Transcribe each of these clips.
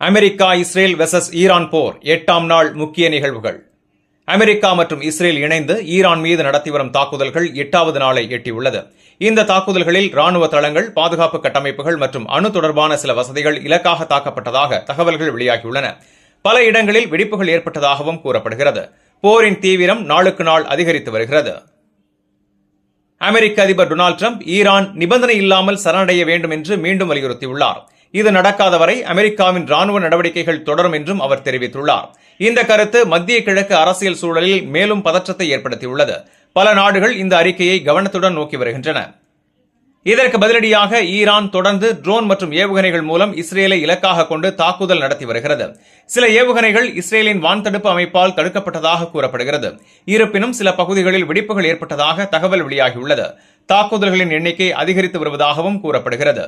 America Israel versus Iran போர் 8ஆம் நாள் முக்கிய நிகழ்வுகள். அமெரிக்கா மற்றும் இஸ்ரேல் இணைந்து ஈரான் மீது நடத்தி வரும் தாக்குதல்கள் 8வது நாளை எட்டியுள்ளது. இந்த தாக்குதல்களில் ராணுவ தளங்கள், பாதுகாப்பு கட்டமைப்புகள் மற்றும் அணு தொடர்பான சில வசதிகள் இலக்காக தாக்கப்பட்டதாக தகவல்கள் வெளியாகியுள்ளன. பல இடங்களில் வெடிப்புகள் ஏற்பட்டதாகவும் கூறப்படுகிறது. போரின் தீவிரம் நாளுக்கு நாள் அதிகரித்து வருகிறது. அமெரிக்க அதிபர் டொனால்டு டிரம்ப் ஈரான் நிபந்தனை இல்லாமல் சரணடைய வேண்டும் என்று மீண்டும் வலியுறுத்தியுள்ளார். இது நடக்காத வரை அமெரிக்காவின் ராணுவ நடவடிக்கைகள் தொடரும் என்றும் அவர் தெரிவித்துள்ளார். இந்த கருத்து மத்திய கிழக்கு அரசியல் சூழலில் மேலும் பதற்றத்தை ஏற்படுத்தியுள்ளது. பல நாடுகள் இந்த அறிக்கையை கவனத்துடன் நோக்கி வருகின்றன. இதற்கு பதிலடியாக ஈரான் தொடர்ந்து ட்ரோன் மற்றும் ஏவுகணைகள் மூலம் இஸ்ரேலை இலக்காக கொண்டு தாக்குதல் நடத்தி வருகிறது. சில ஏவுகணைகள் இஸ்ரேலின் வான்தடுப்பு அமைப்பால் தடுக்கப்பட்டதாக கூறப்படுகிறது. இருப்பினும் சில பகுதிகளில் வெடிப்புகள் ஏற்பட்டதாக தகவல் வெளியாகியுள்ளது. தாக்குதல்களின் எண்ணிக்கை அதிகரித்து வருவதாகவும் கூறப்படுகிறது.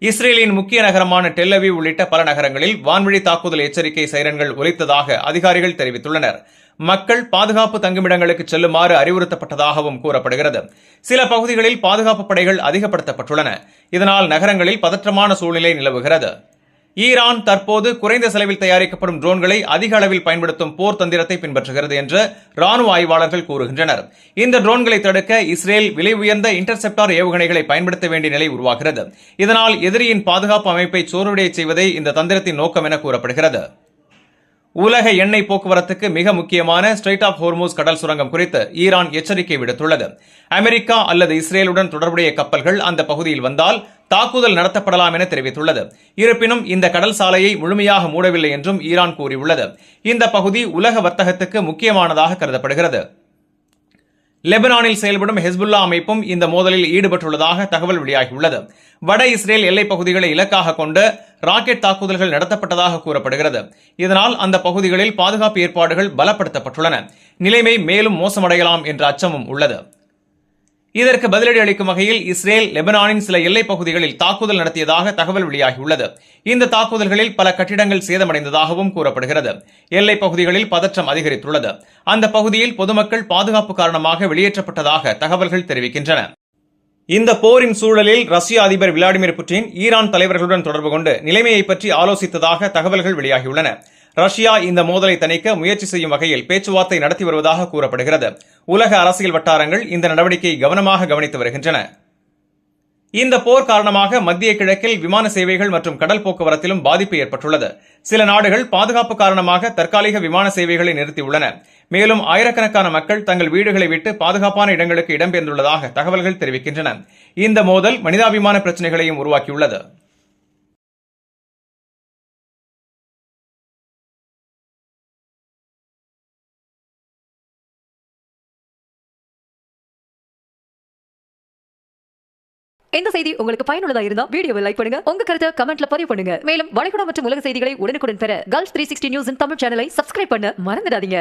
இஸ்ரேலின் முக்கிய நகரமான டெல் அவீவ் உள்ளிட்ட பல நகரங்களில் வான்வழி தாக்குதல் எச்சரிக்கை சைரன்கள் ஒலித்ததாக அதிகாரிகள் தெரிவித்துள்ளனர். மக்கள் பாதுகாப்பு தங்குமிடங்களுக்கு செல்லுமாறு அறிவுறுத்தப்பட்டதாகவும் கூறப்படுகிறது. சில பகுதிகளில் பாதுகாப்பு படைகள் அதிகப்படுத்தப்பட்டுள்ளன. இதனால் நகரங்களில் பதற்றமான சூழ்நிலை நிலவுகிறது. ஈரான் தற்போது குறைந்த செலவில் தயாரிக்கப்படும் ட்ரோன்களை அதிக அளவில் பயன்படுத்தும் போர் தந்திரத்தை பின்பற்றுகிறது என்று ராணுவ ஆய்வாளர்கள் கூறுகின்றனர். இந்த ட்ரோன்களை தடுக்க இஸ்ரேல் விலை உயர்ந்த இன்டர்செப்டார் ஏவுகணைகளை பயன்படுத்த வேண்டிய நிலை உருவாகிறது. இதனால் எதிரியின் பாதுகாப்பு அமைப்பை சோர்வடைய செய்வதே இந்த தந்திரத்தின் நோக்கம் என கூறப்படுகிறது. உலக எண்ணெய் போக்குவரத்துக்கு மிக முக்கியமான ஸ்ட்ரெய்ட் ஆஃப் ஹோர்மூஸ் கடல் சுரங்கம் குறித்து ஈரான் எச்சரிக்கை விடுத்துள்ளது. அமெரிக்கா அல்லது இஸ்ரேலுடன் தொடர்புடைய கப்பல்கள் அந்த பகுதியில் வந்தால் தாக்குதல் நடத்தப்படலாம் என தெரிவித்துள்ளது. இருப்பினும் இந்த கடல் சாலையை முழுமையாக மூடவில்லை என்றும் ஈரான் கூறியுள்ளது. இந்த பகுதி உலக வர்த்தகத்துக்கு முக்கியமானதாக கருதப்படுகிறது. லெபனானில் செயல்படும் ஹெஸ்புல்லா அமைப்பும் இந்த மோதலில் ஈடுபட்டுள்ளதாக தகவல் வெளியாகியுள்ளது. வட இஸ்ரேல் எல்லைப் பகுதிகளை இலக்காக கொண்டு ராக்கெட் தாக்குதல்கள் நடத்தப்பட்டதாக கூறப்படுகிறது. இதனால் அந்த பகுதிகளில் பாதுகாப்பு ஏற்பாடுகள் பலப்படுத்தப்பட்டுள்ளன. நிலைமை மேலும் மோசமடையலாம் என்ற அச்சமும் உள்ளது. இதற்கு பதிலடி அளிக்கும் வகையில் இஸ்ரேல் லெபனானின் சில எல்லைப் பகுதிகளில் தாக்குதல் நடத்தியதாக தகவல் வெளியாகியுள்ளது. இந்த தாக்குதல்களில் பல கட்டிடங்கள் சேதமடைந்ததாகவும் கூறப்படுகிறது. எல்லைப் பகுதிகளில் பதற்றம் அதிகரித்துள்ளது. அந்த பகுதியில் பொதுமக்கள் பாதுகாப்பு காரணமாக வெளியேற்றப்பட்டதாக தகவல்கள் தெரிவிக்கின்றன. இந்த போரின் சூழலில் ரஷ்ய அதிபர் விளாடிமிர் புட்டின் ஈரான் தலைவர்களுடன் தொடர்பு கொண்டு நிலைமையை பற்றி ஆலோசித்ததாக தகவல்கள் வெளியாகியுள்ளன. ரஷ்யா இந்த மோதலை தணிக்க முயற்சி செய்யும் வகையில் பேச்சுவார்த்தை நடத்தி வருவதாக கூறப்படுகிறது. உலக அரசியல் வட்டாரங்கள் இந்த நடவடிக்கையை கவனமாக கவனித்து வருகின்றன. இந்த போர் காரணமாக மத்திய கிழக்கில் விமான சேவைகள் மற்றும் கடல் போக்குவரத்திலும் பாதிப்பு ஏற்பட்டுள்ளது. சில நாடுகள் பாதுகாப்பு காரணமாக தற்காலிக விமான சேவைகளை நிறுத்தியுள்ளன. மேலும் ஆயிரக்கணக்கான மக்கள் தங்கள் வீடுகளை விட்டு பாதுகாப்பான இடங்களுக்கு இடம்பெயர்ந்துள்ளதாக தகவல்கள் தெரிவிக்கின்றன. இந்த மோதல் மனிதாபிமான பிரச்சினைகளையும் உருவாக்கியுள்ளது. இந்த செய்தி உங்களுக்கு பயனுள்ளதா இருந்தா வீடியோவை லைக் பண்ணுங்க, உங்க கருத்தை கமெண்ட்ல பதிவு பண்ணுங்க. மேலும் வளைகுடா மற்றும் உலக செய்திகளை உடனுக்குடன் பெற Gulf 360 நியூஸ் தமிழ் சேனலை சப்ஸ்கிரைப் பண்ண மறந்துடாதீங்க.